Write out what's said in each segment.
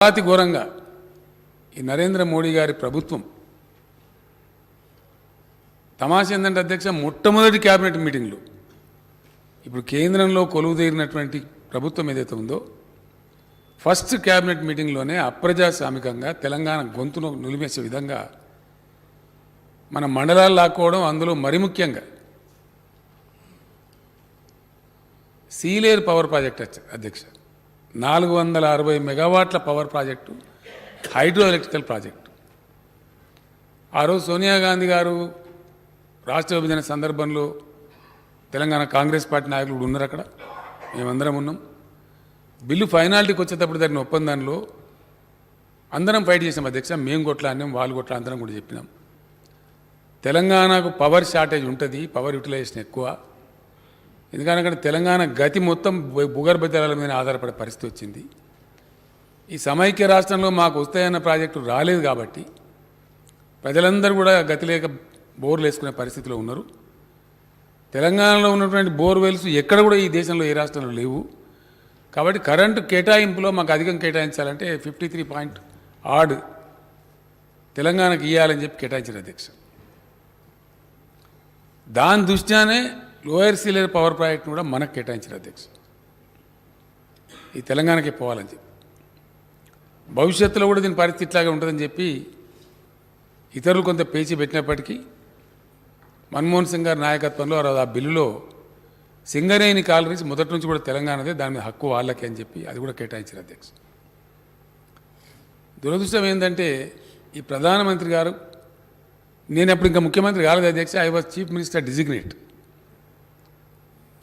అతి ఘోరంగా ఈ నరేంద్ర మోడీ గారి ప్రభుత్వం తమాషా ఏంటంటే అధ్యక్ష మొట్టమొదటి క్యాబినెట్ మీటింగ్లో ఇప్పుడు కేంద్రంలో కొలువుదీరినటువంటి ప్రభుత్వం ఏదైతే ఉందో ఫస్ట్ క్యాబినెట్ మీటింగ్లోనే అప్రజాస్వామికంగా తెలంగాణ గొంతును నిలిపేసే విధంగా మన మండలాలు లాక్కోవడం, అందులో మరి ముఖ్యంగా సీలేరు పవర్ ప్రాజెక్ట్ అధ్యక్ష 460 మెగావాట్ల power project, hydro electrical project. ఆ రోజు సోనియా గాంధీ గారు రాష్ట్ర విభజన సందర్భంలో తెలంగాణ కాంగ్రెస్ పార్టీ నాయకులు ఉన్నారు, అక్కడ మేమందరం ఉన్నాం. బిల్లు ఫైనాలిటీకి వచ్చేటప్పుడు జరిగిన ఒప్పందంలో అందరం ఫైట్ చేసాం అధ్యక్ష. మేము కొట్లాడినాం, వాళ్ళు కొట్లా, అందరం కూడా చెప్పినాం. తెలంగాణకు పవర్ షార్టేజ్ ఉంటుంది, పవర్ యూటిలైజేషన్ ఎక్కువ. ఎందుకంటే అక్కడ తెలంగాణ గతి మొత్తం భూగర్భ జలాల మీద ఆధారపడే పరిస్థితి వచ్చింది. ఈ సమైక్య రాష్ట్రంలో మాకు వస్తాయన్న ప్రాజెక్టు రాలేదు కాబట్టి ప్రజలందరూ కూడా గతి లేక బోర్లు వేసుకునే పరిస్థితిలో ఉన్నారు. తెలంగాణలో ఉన్నటువంటి బోర్వెల్స్ ఎక్కడ కూడా ఈ దేశంలో ఏ రాష్ట్రంలో లేవు. కాబట్టి కరెంటు కేటాయింపులో మాకు అధికం కేటాయించాలంటే 53 తెలంగాణకు ఇవ్వాలని చెప్పి కేటాయించారు అధ్యక్ష. దాని దృష్ట్యానే లోయర్ సీలేరు పవర్ ప్రాజెక్ట్ను కూడా మనకు కేటాయించారు అధ్యక్ష. ఈ తెలంగాణకే పోవాలని చెప్పి, భవిష్యత్తులో కూడా దీని పరిస్థితి ఇట్లాగే ఉంటుందని చెప్పి ఇతరులు కొంత పేచి పెట్టినప్పటికీ మన్మోహన్ సింగ్ గారి నాయకత్వంలో ఆ బిల్లులో సింగరేణి కాలరీస్ మొదటి నుంచి కూడా తెలంగాణదే, దాని మీద హక్కు వాళ్ళకే అని చెప్పి అది కూడా కేటాయించారు అధ్యక్ష. దురదృష్టం ఏంటంటే ఈ ప్రధానమంత్రి గారు, నేను అప్పుడు ఇంకా ముఖ్యమంత్రి కాలేదు అధ్యక్ష, I was chief minister designate.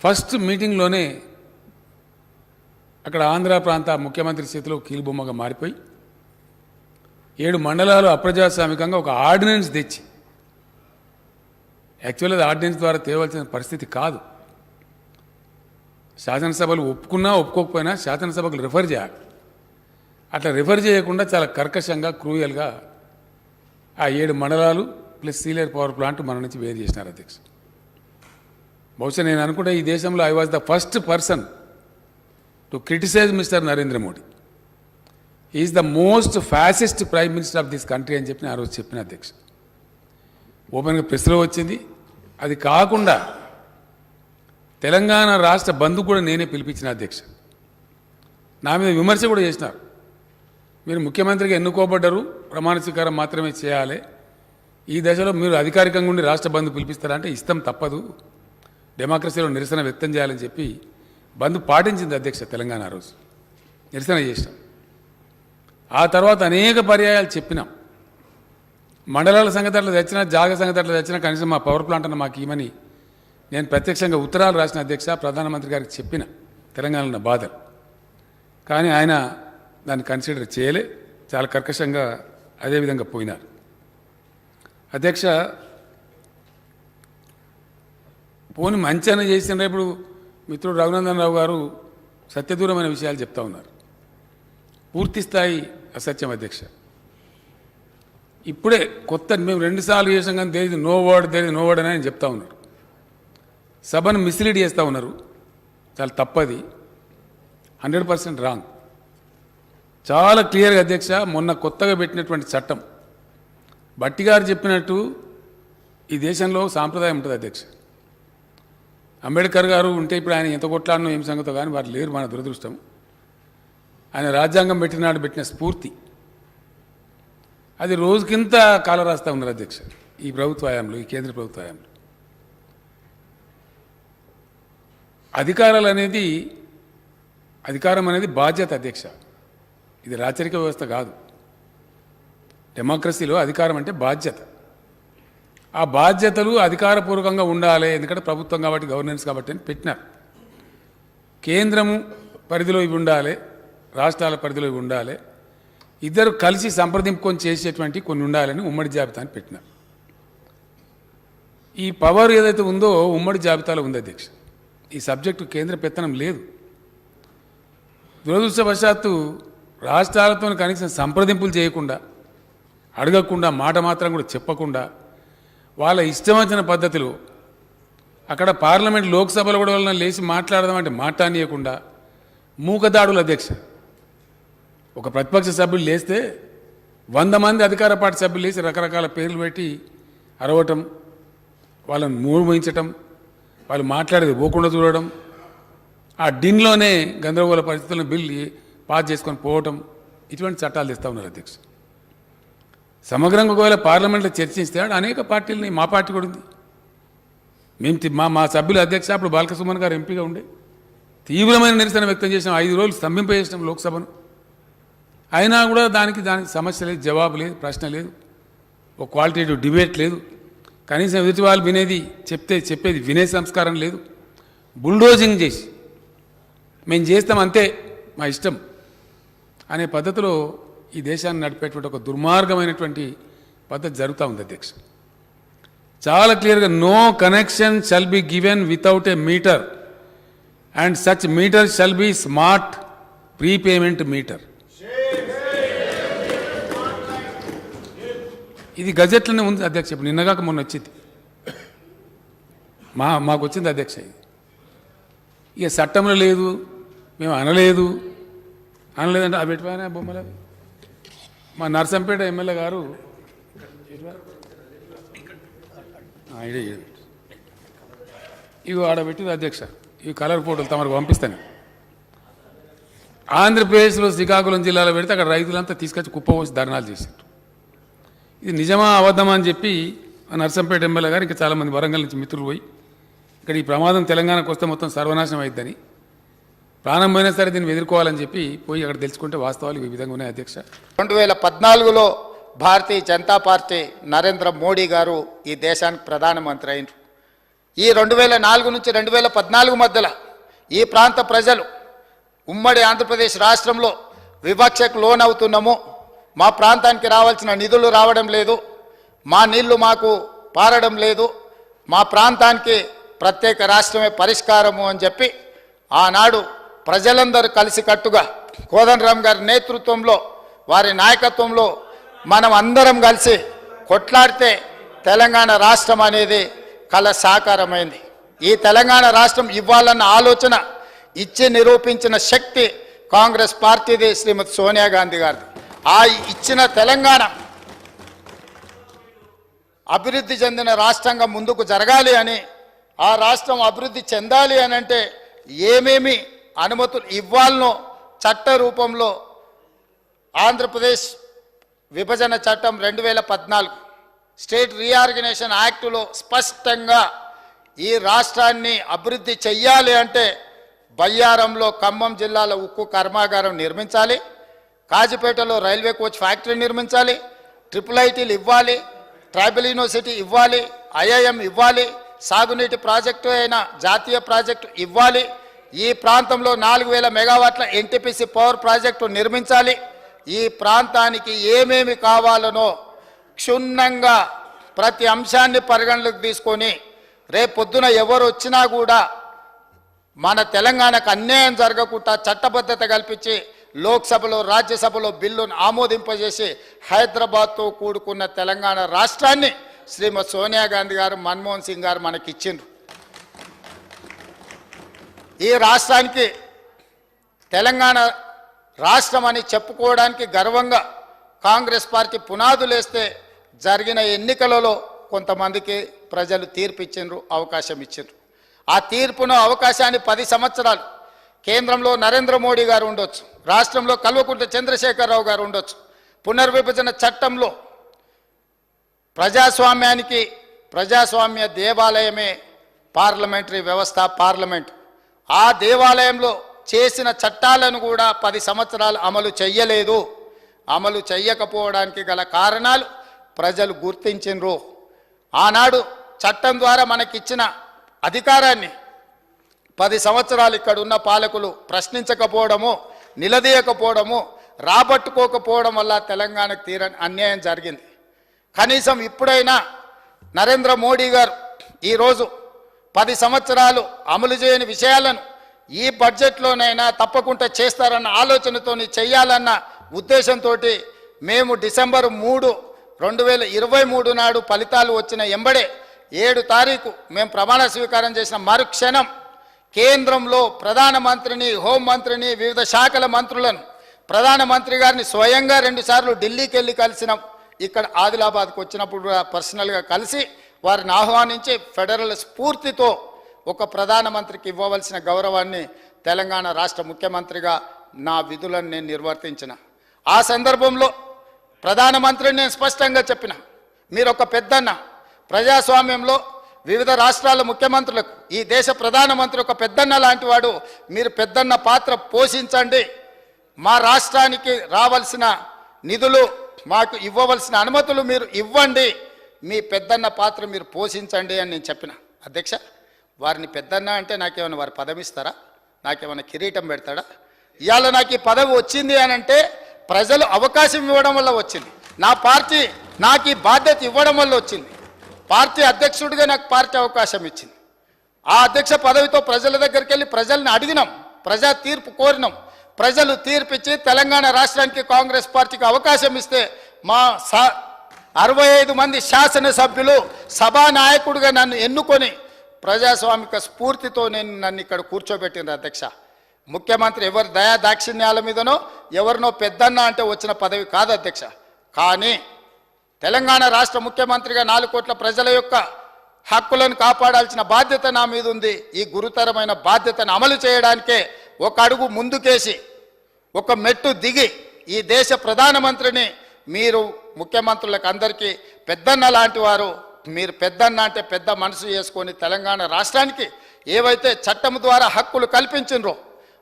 First మీటింగ్లోనే అక్కడ ఆంధ్ర ప్రాంత ముఖ్యమంత్రి చేతిలో కీలుబొమ్మగా మారిపోయి 7 మండలాలు అప్రజాస్వామికంగా ఒక ఆర్డినెన్స్ తెచ్చి, యాక్చువల్లీ అది ఆర్డినెన్స్ ద్వారా తేవలసిన పరిస్థితి కాదు. శాసనసభలు ఒప్పుకున్నా ఒప్పుకోకపోయినా శాసనసభకు రిఫర్ చేయాలి. అట్లా రిఫర్ చేయకుండా చాలా కర్కశంగా, క్రూయల్గా ఆ 7 మండలాలు ప్లస్ సీలేరు పవర్ ప్లాంట్ మన నుంచి వేరు చేసినారు అధ్యక్ష. బహుశా నేను అనుకుంటే ఈ దేశంలో I was the first person to criticise mister Narendra Modi. Is the most fascist prime minister of this country అని చెప్పి ఆ రోజు చెప్పిన అధ్యక్ష. ఓపెన్గా ప్రెస్లో వచ్చింది. అది కాకుండా తెలంగాణ రాష్ట్ర బంధు కూడా నేనే పిలిపించిన అధ్యక్ష. నా మీద విమర్శ కూడా చేసినారు. మీరు ముఖ్యమంత్రిగా ఎన్నుకోబడ్డారు, ప్రమాణ స్వీకారం మాత్రమే చేయాలి, ఈ దశలో మీరు అధికారికంగా ఉండి రాష్ట్ర బంధు పిలిపిస్తారంటే ఇష్టం తప్పదు, డెమోక్రసీలో నిరసన వ్యక్తం చేయాలని చెప్పి బంద్ పాటించింది అధ్యక్ష. తెలంగాణ రోజు నిరసన చేసినాం. ఆ తర్వాత అనేక పర్యాయాలు చెప్పినాం. మండలాల సంగతి అట్లా తెచ్చినా, జాగ సంగతి అట్లా తెచ్చినా కనీసం మా పవర్ ప్లాంట్ అన్న మాకు ఇవ్వమని నేను ప్రత్యక్షంగా ఉత్తరాలు రాసిన అధ్యక్ష. ప్రధానమంత్రి గారికి చెప్పిన తెలంగాణలో ఉన్న బాధలు. కానీ ఆయన దాన్ని కన్సిడర్ చేయలే, చాలా కర్కశంగా అదేవిధంగా పోయినారు అధ్యక్ష. పోని మంచి అని చేసిన ఇప్పుడు మిత్రుడు రఘునందన్ రావు గారు సత్యదూరమైన విషయాలు చెప్తా ఉన్నారు. పూర్తి స్థాయి అసత్యం అధ్యక్ష. ఇప్పుడే కొత్త మేము 2 సార్లు చేసాం కానీ దేర్ నో వర్డ్ అని ఆయన చెప్తా ఉన్నారు. సభను మిస్లీడ్ చేస్తూ ఉన్నారు. చాలా తప్పది, 100% రాంగ్. చాలా క్లియర్గా అధ్యక్ష, మొన్న కొత్తగా పెట్టినటువంటి చట్టం భట్టి గారు చెప్పినట్టు ఈ దేశంలో సాంప్రదాయం ఉంటుంది అధ్యక్ష. అంబేద్కర్ గారు ఉంటే ఇప్పుడు ఆయన ఎంత కొట్లాడనో ఏం సంగతో కానీ వారు లేరు, మన దురదృష్టం. ఆయన రాజ్యాంగం పెట్టినాడు పెట్టిన స్ఫూర్తి అది రోజుకింత కాల రాస్తూ ఉన్నారు అధ్యక్ష. ఈ ప్రభుత్వ హయాంలో, ఈ కేంద్ర ప్రభుత్వ హయాంలో అధికారం అనేది బాధ్యత అధ్యక్ష. ఇది రాచరిక వ్యవస్థ కాదు. డెమోక్రసీలో అధికారం అంటే బాధ్యత. ఆ బాధ్యతలు అధికారపూర్వకంగా ఉండాలి, ఎందుకంటే ప్రభుత్వం కాబట్టి, గవర్నెన్స్ కాబట్టి అని పెట్టినారు. కేంద్రము పరిధిలో ఇవి ఉండాలి, రాష్ట్రాల పరిధిలో ఇవి ఉండాలి, ఇద్దరు కలిసి సంప్రదింపుకొని చేసేటువంటి కొన్ని ఉండాలని ఉమ్మడి జాబితాని పెట్టినారు. ఈ పవర్ ఏదైతే ఉందో ఉమ్మడి జాబితాలో ఉంది అధ్యక్ష. ఈ సబ్జెక్టు కేంద్ర పెత్తనం లేదు. దురదృష్టవశాత్తు రాష్ట్రాలతో కనీసం సంప్రదింపులు చేయకుండా, అడగకుండా, మాట మాత్రం కూడా చెప్పకుండా, వాళ్ళ ఇష్టం వచ్చిన పద్ధతిలో అక్కడ పార్లమెంట్, లోక్సభలో కూడా లేచి మాట్లాడదామంటే మాట్లాడనీయకుండా మూకదాడులు అధ్యక్ష. ఒక ప్రతిపక్ష సభ్యులు లేస్తే 100 మంది అధికార పార్టీ సభ్యులు లేచి రకరకాల పేర్లు పెట్టి అరవటం, వాళ్ళని మూయించటం, వాళ్ళు మాట్లాడేది పోకుండా చూడడం, ఆ డిన్లోనే గందరగోళ పరిస్థితులను బిల్లు పాస్ చేసుకొని పోవటం, ఇటువంటి చట్టాలు తెస్తూ ఉన్నారు అధ్యక్ష. సమగ్రంగా ఒకవేళ పార్లమెంట్లో చర్చిస్తే అనేక పార్టీలని, మా పార్టీ కూడా ఉంది, మేము మా సభ్యుల అధ్యక్ష అప్పుడు బాలకసుమన్ గారు ఎంపీగా ఉండే తీవ్రమైన నిరసన వ్యక్తం చేసినాం, 5 రోజులు స్తంభింపజేసినాం లోక్సభను. అయినా కూడా దానికి సమస్య లేదు, జవాబు లేదు, ప్రశ్న లేదు, ఒక క్వాలిటేటివ్ డిబేట్ లేదు, కనీసం ఎదుటి వాళ్ళు వినేది చెప్పేది వినే సంస్కారం లేదు. బుల్డోజింగ్ చేసి మేము చేస్తాం అంతే మా ఇష్టం అనే పద్ధతిలో ఈ దేశాన్ని నడిపేటువంటి ఒక దుర్మార్గమైనటువంటి పద్ధతి జరుగుతూ ఉంది అధ్యక్ష. చాలా క్లియర్గా no connection shall be given without a meter and such meter shall be smart prepayment meter. ఇది గజెట్లోనే ఉంది అధ్యక్ష. ఇప్పుడు నిన్నగాక మొన్న వచ్చింది, మాకు వచ్చింది అధ్యక్ష. ఇది ఇక చట్టంలో లేదు, మేము అనలేదంటే అవి ఎటువైనా బొమ్మలు. మా నర్సంపేట ఎమ్మెల్యే గారు ఇవి ఆడబెట్టింది అధ్యక్ష. ఇవి కలర్ ఫోటోలు తమకు పంపిస్తాను. ఆంధ్రప్రదేశ్లో శ్రీకాకుళం జిల్లాలో పెడితే అక్కడ రైతులంతా తీసుకొచ్చి కుప్పపోసి ధర్నాలు చేశారు. ఇది నిజమా అబద్ధమా అని చెప్పి నర్సంపేట ఎమ్మెల్యే గారు ఇంకా చాలామంది వరంగల్ నుంచి మిత్రులు పోయి ఇక్కడ ఈ ప్రమాదం తెలంగాణకు వస్తే మొత్తం సర్వనాశనం అవుతుందని, ప్రాణం పోయినా సరే దీన్ని ఎదుర్కోవాలని చెప్పి పోయి అక్కడ తెలుసుకుంటే వాస్తవాలు ఈ విధంగా ఉన్నాయి అధ్యక్ష. 2014లో భారతీయ జనతా పార్టీ నరేంద్ర మోడీ గారు ఈ దేశానికి ప్రధానమంత్రి అయినారు. ఈ 2004 నుంచి 2014 మధ్యలో ఈ ప్రాంత ప్రజలు ఉమ్మడి ఆంధ్రప్రదేశ్ రాష్ట్రంలో వివక్షకు లోనవుతున్నాము, మా ప్రాంతానికి రావాల్సిన నిధులు రావడం లేదు, మా నీళ్లు మాకు పారడం లేదు, మా ప్రాంతానికి ప్రత్యేక రాష్ట్రమే పరిష్కారము అని చెప్పి ఆనాడు ప్రజలందరూ కలిసికట్టుగా కోదండరామ్ గారి నేతృత్వంలో, వారి నాయకత్వంలో మనం అందరం కలిసి కొట్లాడితే తెలంగాణ రాష్ట్రం అనేది కల సాకారమైంది. ఈ తెలంగాణ రాష్ట్రం ఇవ్వాలన్న ఆలోచన ఇచ్చి నిరూపించిన శక్తి కాంగ్రెస్ పార్టీది, శ్రీమతి సోనియా గాంధీ గారిది. ఆ ఇచ్చిన తెలంగాణ అభివృద్ధి చెందిన రాష్ట్రంగా ముందుకు జరగాలి అని, ఆ రాష్ట్రం అభివృద్ధి చెందాలి అని అంటే ఏమేమి అనుమతులు ఇవ్వాలనో చట్ట రూపంలో ఆంధ్రప్రదేశ్ విభజన చట్టం 2014 స్టేట్ రీఆర్గనైజేషన్ యాక్టులో స్పష్టంగా ఈ రాష్ట్రాన్ని అభివృద్ధి చెయ్యాలి అంటే బయ్యారంలో ఖమ్మం జిల్లాలో ఉక్కు కర్మాగారం నిర్మించాలి, కాజిపేటలో రైల్వే కోచ్ ఫ్యాక్టరీ నిర్మించాలి, IIITలు ఇవ్వాలి, ట్రైబల్ యూనివర్సిటీ ఇవ్వాలి, IIM ఇవ్వాలి, సాగునీటి ప్రాజెక్టు అయిన జాతీయ ప్రాజెక్టు ఇవ్వాలి, ఈ ప్రాంతంలో 4000 మెగావాట్ల NTPC పవర్ ప్రాజెక్టు నిర్మించాలి. ఈ ప్రాంతానికి ఏమేమి కావాలనో క్షుణ్ణంగా ప్రతి అంశాన్ని పరిగణలోకి తీసుకొని రేపొద్దున ఎవరు వచ్చినా కూడా మన తెలంగాణకు అన్యాయం జరగకుండా చట్టబద్ధత కల్పించి లోక్సభలో రాజ్యసభలో బిల్లును ఆమోదింపజేసి హైదరాబాద్తో కూడుకున్న తెలంగాణ రాష్ట్రాన్ని శ్రీమతి సోనియా గాంధీ గారు, మన్మోహన్ సింగ్ గారు మనకిచ్చిండ్రు. ఈ రాష్ట్రానికి తెలంగాణ రాష్ట్రం అని చెప్పుకోవడానికి గర్వంగా కాంగ్రెస్ పార్టీ పునాదులేస్తే జరిగిన ఎన్నికలలో కొంతమందికి ప్రజలు తీర్పు ఇచ్చిండ్రు, అవకాశం ఇచ్చిండ్రు. ఆ తీర్పును, అవకాశాన్ని 10 సంవత్సరాలు కేంద్రంలో నరేంద్ర మోడీ గారు ఉండొచ్చు, రాష్ట్రంలో కల్వకుంట్ల చంద్రశేఖరరావు గారు ఉండొచ్చు. పునర్విభజన చట్టంలో ప్రజాస్వామ్య దేవాలయమే పార్లమెంటరీ వ్యవస్థ, పార్లమెంట్. ఆ దేవాలయంలో చేసిన చట్టాలను కూడా 10 సంవత్సరాలు అమలు చెయ్యలేదు. అమలు చెయ్యకపోవడానికి గల కారణాలు ప్రజలు గుర్తించిండ్రు. ఆనాడు చట్టం ద్వారా మనకిచ్చిన అధికారాన్ని 10 సంవత్సరాలు ఇక్కడ ఉన్న పాలకులు ప్రశ్నించకపోవడము, నిలదీయకపోవడము, రాబట్టుకోకపోవడం వల్ల తెలంగాణకు తీరని అన్యాయం జరిగింది. కనీసం ఇప్పుడైనా నరేంద్ర మోడీ గారు ఈరోజు 10 సంవత్సరాలు అమలు చేయని విషయాలను ఈ బడ్జెట్లోనైనా తప్పకుండా చేస్తారన్న ఆలోచనతో చేయాలన్న ఉద్దేశంతో మేము డిసెంబర్ 3, 2023 నాడు ఫలితాలు వచ్చిన ఎంబడే 7 తారీఖు మేము ప్రమాణ స్వీకారం చేసిన మరుక్షణం కేంద్రంలో ప్రధానమంత్రిని, హోంమంత్రిని, వివిధ శాఖల మంత్రులను ప్రధానమంత్రి గారిని స్వయంగా 2 సార్లు ఢిల్లీకి వెళ్ళి కలిసినాం. ఇక్కడ ఆదిలాబాద్కు వచ్చినప్పుడు కూడా పర్సనల్గా కలిసి వారిని ఆహ్వానించి ఫెడరల్ స్ఫూర్తితో ఒక ప్రధానమంత్రికి ఇవ్వవలసిన గౌరవాన్ని తెలంగాణ రాష్ట్ర ముఖ్యమంత్రిగా నా విధులను నేను నిర్వర్తించిన. ఆ సందర్భంలో ప్రధానమంత్రిని నేను స్పష్టంగా చెప్పిన, మీరు ఒక పెద్దన్న, ప్రజాస్వామ్యంలో వివిధ రాష్ట్రాల ముఖ్యమంత్రులకు ఈ దేశ ప్రధానమంత్రి ఒక పెద్దన్న లాంటి వాడు, మీరు పెద్దన్న పాత్ర పోషించండి, మా రాష్ట్రానికి రావాల్సిన నిధులు మాకు ఇవ్వవలసిన అనుమతులు మీరు ఇవ్వండి, మీ పెద్దన్న పాత్ర మీరు పోషించండి అని నేను చెప్పిన. అధ్యక్ష, వారిని పెద్దన్న అంటే నాకేమైనా వారు పదవి ఇస్తారా? నాకేమైనా కిరీటం పెడతాడా? ఇవాళ నాకు ఈ పదవి వచ్చింది అని అంటే ప్రజలు అవకాశం ఇవ్వడం వల్ల వచ్చింది. నా పార్టీ నాకు ఈ బాధ్యత ఇవ్వడం వల్ల వచ్చింది. పార్టీ అధ్యక్షుడిగా నాకు పార్టీ అవకాశం ఇచ్చింది. ఆ అధ్యక్ష పదవితో ప్రజల దగ్గరికి వెళ్ళి ప్రజల్ని అడిగినాం, ప్రజా తీర్పు కోరినాం. ప్రజలు తీర్పిచ్చి తెలంగాణ రాష్ట్రానికి కాంగ్రెస్ పార్టీకి అవకాశం ఇస్తే మా 65 మంది శాసనసభ్యులు సభానాయకుడిగా నన్ను ఎన్నుకొని ప్రజాస్వామిక స్ఫూర్తితో నన్ను ఇక్కడ కూర్చోబెట్టింది. అధ్యక్ష, ముఖ్యమంత్రి ఎవరి దయా దాక్షిణ్యాల మీదనో ఎవరినో పెద్దన్న అంటే వచ్చిన పదవి కాదు అధ్యక్ష. కానీ తెలంగాణ రాష్ట్ర ముఖ్యమంత్రిగా 4 కోట్ల ప్రజల యొక్క హక్కులను కాపాడాల్సిన బాధ్యత నా మీద ఉంది. ఈ గురుతరమైన బాధ్యతను అమలు చేయడానికే ఒక అడుగు ముందుకేసి ఒక మెట్టు దిగి ఈ దేశ ప్రధానమంత్రిని మీరు ముఖ్యమంత్రులకు అందరికీ పెద్దన్న లాంటి వారు, మీరు పెద్దన్న అంటే పెద్ద మనసు చేసుకొని తెలంగాణ రాష్ట్రానికి ఏవైతే చట్టం ద్వారా హక్కులు కల్పించినరో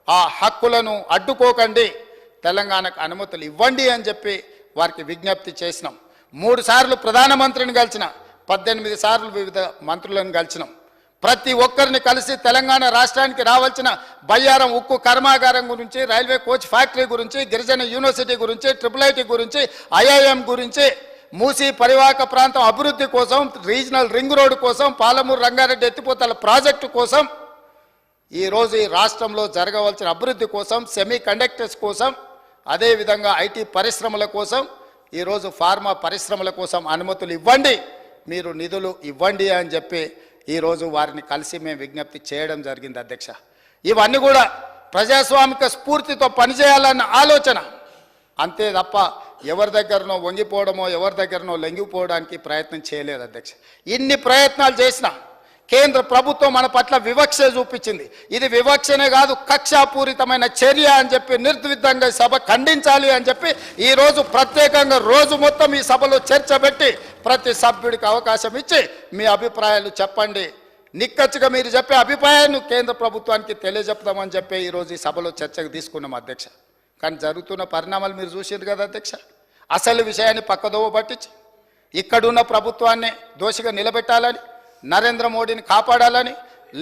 ఆ హక్కులను అడ్డుకోకండి, తెలంగాణకు అనుమతులు ఇవ్వండి అని చెప్పి వారికి విజ్ఞప్తి చేసినాం. 3 సార్లు ప్రధానమంత్రిని కలిసిన, 18 సార్లు వివిధ మంత్రులను కలిసినాం. ప్రతి ఒక్కరిని కలిసి తెలంగాణ రాష్ట్రానికి రావాల్సిన బయ్యారం ఉక్కు కర్మాగారం గురించి, రైల్వే కోచ్ ఫ్యాక్టరీ గురించి, గిరిజన యూనివర్సిటీ గురించి, IIIT గురించి, IIM గురించి, మూసీ పరివాహక ప్రాంతం అభివృద్ధి కోసం, రీజనల్ రింగ్ రోడ్డు కోసం, పాలమూరు రంగారెడ్డి ఎత్తిపోతల ప్రాజెక్టు కోసం, ఈరోజు ఈ రాష్ట్రంలో జరగవలసిన అభివృద్ధి కోసం, సెమీ కండక్టర్స్ కోసం, అదేవిధంగా IT పరిశ్రమల కోసం, ఈరోజు ఫార్మా పరిశ్రమల కోసం అనుమతులు ఇవ్వండి, మీరు నిధులు ఇవ్వండి అని చెప్పి ఈరోజు వారిని కలిసి మేము విజ్ఞప్తి చేయడం జరిగింది. అధ్యక్ష, ఇవన్నీ కూడా ప్రజాస్వామిక స్ఫూర్తితో పనిచేయాలన్న ఆలోచన, అంతే తప్ప ఎవరి దగ్గరనో వంగిపోవడమో ఎవరి దగ్గరనో లొంగిపోవడానికి ప్రయత్నం చేయలేదు. అధ్యక్ష, ఇన్ని ప్రయత్నాలు చేసినా కేంద్ర ప్రభుత్వం మన పట్ల వివక్ష చూపించింది. ఇది వివక్షనే కాదు, కక్షాపూరితమైన చర్య అని చెప్పి నిర్ద్విధంగా సభ ఖండించాలి అని చెప్పి ఈరోజు ప్రత్యేకంగా రోజు మొత్తం ఈ సభలో చర్చ పెట్టి ప్రతి సభ్యుడికి అవకాశం ఇచ్చి మీ అభిప్రాయాలు చెప్పండి, నిక్కచ్చిగా మీరు చెప్పే అభిప్రాయాన్ని కేంద్ర ప్రభుత్వానికి తెలియజెప్తామని చెప్పి ఈరోజు ఈ సభలో చర్చకు తీసుకున్నాం. అధ్యక్ష, కానీ జరుగుతున్న పరిణామాలు మీరు చూసారు కదా అధ్యక్ష. అసలు విషయాన్ని పక్కదోవ పట్టించి ఇక్కడున్న ప్రభుత్వాన్ని దోషిగా నిలబెట్టాలని, నరేంద్ర మోడీని కాపాడాలని,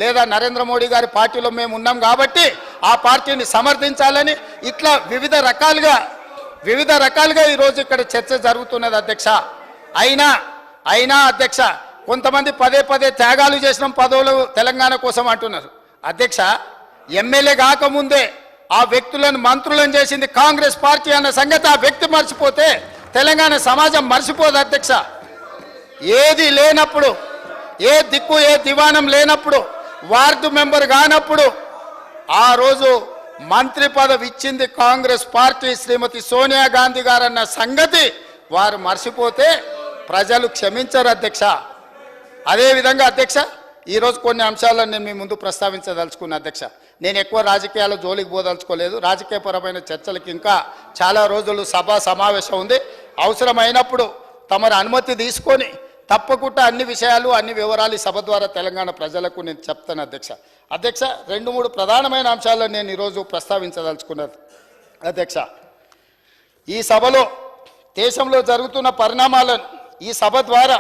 లేదా నరేంద్ర మోడీ గారి పార్టీలో మేము ఉన్నాం కాబట్టి ఆ పార్టీని సమర్థించాలని, ఇట్లా వివిధ రకాలుగా ఈరోజు ఇక్కడ చర్చ జరుగుతున్నది. అధ్యక్ష, అయినా అధ్యక్ష, కొంతమంది పదే త్యాగాలు చేసిన పదవులు తెలంగాణ కోసం అంటున్నారు. అధ్యక్ష, ఎమ్మెల్యే కాకముందే ఆ వ్యక్తులను మంత్రులను చేసింది కాంగ్రెస్ పార్టీ అన్న సంగతి ఆ వ్యక్తి మర్చిపోతే తెలంగాణ సమాజం మర్చిపోదు. అధ్యక్ష, ఏది లేనప్పుడు, ఏ దిక్కు ఏ దివానం లేనప్పుడు, వార్డు మెంబర్ కానప్పుడు ఆ రోజు మంత్రి పదవి ఇచ్చింది కాంగ్రెస్ పార్టీ, శ్రీమతి సోనియా గాంధీ గారన్న సంగతి వారు మర్చిపోతే ప్రజలు క్షమించరు. అధ్యక్ష, అదేవిధంగా అధ్యక్ష, ఈరోజు కొన్ని అంశాలను నేను మీ ముందు ప్రస్తావించదలుచుకున్నా. అధ్యక్ష, నేను ఎక్కువ రాజకీయాల జోలికి పోదలుచుకోలేదు. రాజకీయపరమైన చర్చలకు ఇంకా చాలా రోజులు సభా సమావేశం ఉంది. అవసరమైనప్పుడు తమరి అనుమతి తీసుకొని తప్పకుండా అన్ని విషయాలు అన్ని వివరాలు సభ ద్వారా తెలంగాణ ప్రజలకు నేను చెప్తాను. అధ్యక్ష, 2-3 ప్రధానమైన అంశాలను నేను ఈరోజు ప్రస్తావించదలుచుకున్నది. అధ్యక్ష, ఈ సభలో దేశంలో జరుగుతున్న పరిణామాలను ఈ సభ ద్వారా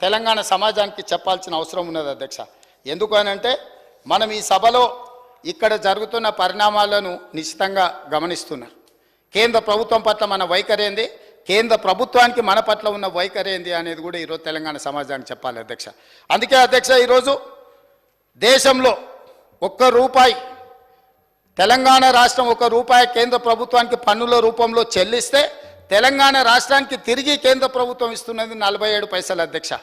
తెలంగాణ సమాజానికి చెప్పాల్సిన అవసరం ఉన్నది. అధ్యక్ష, ఎందుకు అనంటే మనం ఈ సభలో ఇక్కడ జరుగుతున్న పరిణామాలను నిశ్చితంగా గమనిస్తున్నారు. కేంద్ర ప్రభుత్వం పట్ల మన వైఖరి ఏంది, కేంద్ర ప్రభుత్వానికి మన పట్ల ఉన్న వైఖరి ఏంది అనేది కూడా ఈరోజు తెలంగాణ సమాజానికి చెప్పాలి. అధ్యక్ష, అందుకే అధ్యక్ష, ఈరోజు దేశంలో ₹1 తెలంగాణ రాష్ట్రం ₹1 కేంద్ర ప్రభుత్వానికి పన్నుల రూపంలో చెల్లిస్తే తెలంగాణ రాష్ట్రానికి తిరిగి కేంద్ర ప్రభుత్వం ఇస్తున్నది 47 పైసలు. అధ్యక్ష,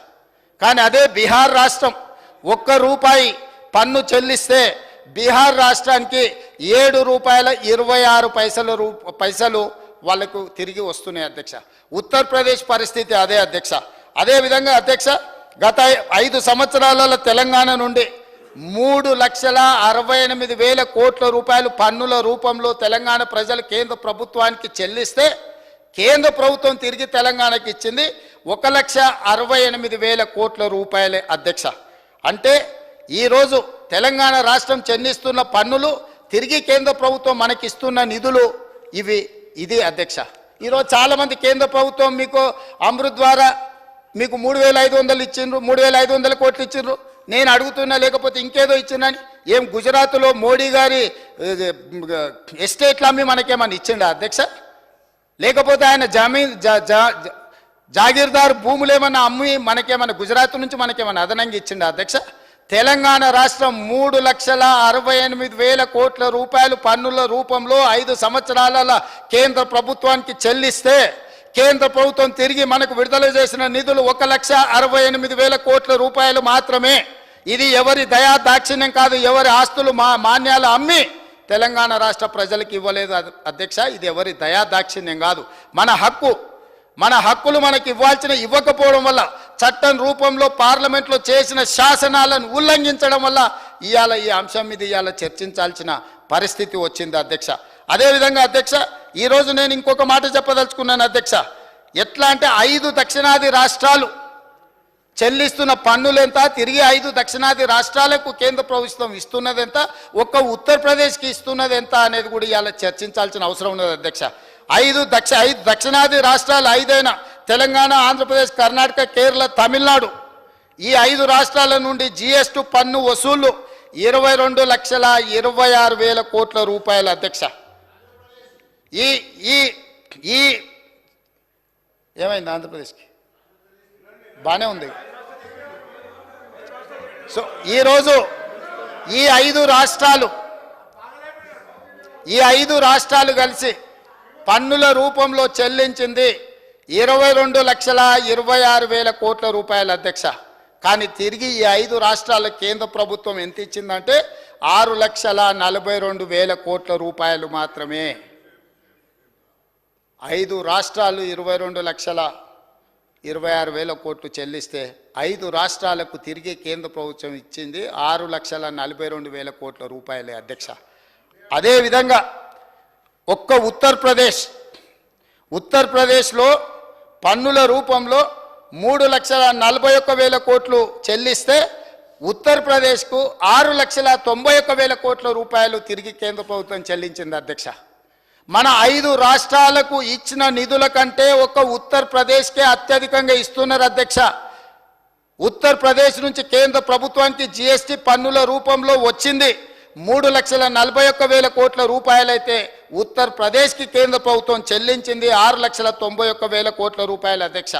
కానీ అదే బీహార్ రాష్ట్రం ₹1 పన్ను చెల్లిస్తే బీహార్ రాష్ట్రానికి ₹7.26 వాళ్ళకు తిరిగి వస్తున్నాయి అధ్యక్ష. ఉత్తరప్రదేశ్ పరిస్థితి అదే అధ్యక్ష. అదేవిధంగా అధ్యక్ష, గత 5 సంవత్సరాలలో తెలంగాణ నుండి 3,68,000 కోట్ల రూపాయలు పన్నుల రూపంలో తెలంగాణ ప్రజలు కేంద్ర ప్రభుత్వానికి చెల్లిస్తే కేంద్ర ప్రభుత్వం తిరిగి తెలంగాణకి ఇచ్చింది 1,68,000 కోట్ల రూపాయలే అధ్యక్ష. అంటే ఈరోజు తెలంగాణ రాష్ట్రం చెల్లిస్తున్న పన్నులు తిరిగి కేంద్ర ప్రభుత్వం మనకిస్తున్న నిధులు ఇది అధ్యక్ష. ఈరోజు చాలామంది కేంద్ర ప్రభుత్వం మీకు అమృత్ ద్వారా మీకు 3,500 ఇచ్చిండ్రు, 3,500 కోట్లు ఇచ్చిండ్రు. నేను అడుగుతున్నా, లేకపోతే ఇంకేదో ఇచ్చిందని. ఏం గుజరాత్లో మోడీ గారి ఎస్టేట్లు అమ్మి మనకేమన్నా ఇచ్చిండా అధ్యక్ష? లేకపోతే ఆయన జాగీర్దార్ భూములు ఏమన్నా అమ్మి మనకేమన్నా గుజరాత్ నుంచి మనకేమన్నా అదనంగా ఇచ్చిండా అధ్యక్ష? తెలంగాణ రాష్ట్రం 3,68,000 కోట్ల రూపాయలు పన్నుల రూపంలో 5 సంవత్సరాల కేంద్ర ప్రభుత్వానికి చెల్లిస్తే కేంద్ర ప్రభుత్వం తిరిగి మనకు విడుదల చేసిన నిధులు 1,68,000 కోట్ల రూపాయలు మాత్రమే. ఇది ఎవరి దయా దాక్షిణ్యం కాదు, ఎవరి ఆస్తులు మాన్యాలు అమ్మి తెలంగాణ రాష్ట్ర ప్రజలకు ఇవ్వలేదు అధ్యక్ష. ఇది ఎవరి దయా దాక్షిణ్యం కాదు, మన హక్కులు మనకి ఇవ్వకపోవడం వల్ల, చట్టం రూపంలో పార్లమెంట్లో చేసిన శాసనాలను ఉల్లంఘించడం వల్ల ఇవాళ ఈ అంశం మీద ఇవాళ చర్చించాల్సిన పరిస్థితి వచ్చింది అధ్యక్ష. అదేవిధంగా అధ్యక్ష, ఈరోజు నేను ఇంకొక మాట చెప్పదలుచుకున్నాను అధ్యక్ష. ఎట్లా అంటే 5 దక్షిణాది రాష్ట్రాలు చెల్లిస్తున్న పన్నులు ఎంత, తిరిగి 5 దక్షిణాది రాష్ట్రాలకు కేంద్ర ప్రభుత్వం ఇస్తున్నది ఎంత, ఒక్క ఉత్తరప్రదేశ్కి ఇస్తున్నది ఎంత అనేది కూడా ఇవాళ చర్చించాల్సిన అవసరం ఉన్నది అధ్యక్ష. 5 దక్షిణాది రాష్ట్రాలు 5 అయినా తెలంగాణ, ఆంధ్రప్రదేశ్, కర్ణాటక, కేరళ, తమిళనాడు, ఈ 5 రాష్ట్రాల నుండి GST పన్ను వసూళ్లు 22,26,000 కోట్ల రూపాయలు అధ్యక్ష. ఏమైంది ఆంధ్రప్రదేశ్కి? బాగానే ఉంది. సో ఈరోజు ఈ 5 రాష్ట్రాలు కలిసి పన్నుల రూపంలో చెల్లించింది 22,26,000 కోట్ల రూపాయలు అధ్యక్ష. కానీ తిరిగి ఈ 5 రాష్ట్రాల కేంద్ర ప్రభుత్వం ఎంత ఇచ్చిందంటే 6,42,000 కోట్ల రూపాయలు మాత్రమే. 5 రాష్ట్రాలు 22,26,000 కోట్లు చెల్లిస్తే 5 రాష్ట్రాలకు తిరిగి కేంద్ర ప్రభుత్వం ఇచ్చింది 6,42,000 కోట్ల రూపాయలే అధ్యక్ష. అదేవిధంగా ఒక్క ఉత్తరప్రదేశ్లో పన్నుల రూపంలో 3,41,000 కోట్లు చెల్లిస్తే ఉత్తరప్రదేశ్కు 6,91,000 కోట్ల రూపాయలు తిరిగి కేంద్ర ప్రభుత్వం చెల్లించింది అధ్యక్ష. మన 5 రాష్ట్రాలకు ఇచ్చిన నిధుల కంటే ఒక్క ఉత్తరప్రదేశ్కే అత్యధికంగా ఇస్తున్నారు అధ్యక్ష. ఉత్తరప్రదేశ్ నుంచి కేంద్ర ప్రభుత్వానికి GST పన్నుల రూపంలో వచ్చింది 3,41,000 కోట్ల రూపాయలైతే ఉత్తరప్రదేశ్కి కేంద్ర ప్రభుత్వం చెల్లించింది 6,91,000 కోట్ల రూపాయలు అధ్యక్ష.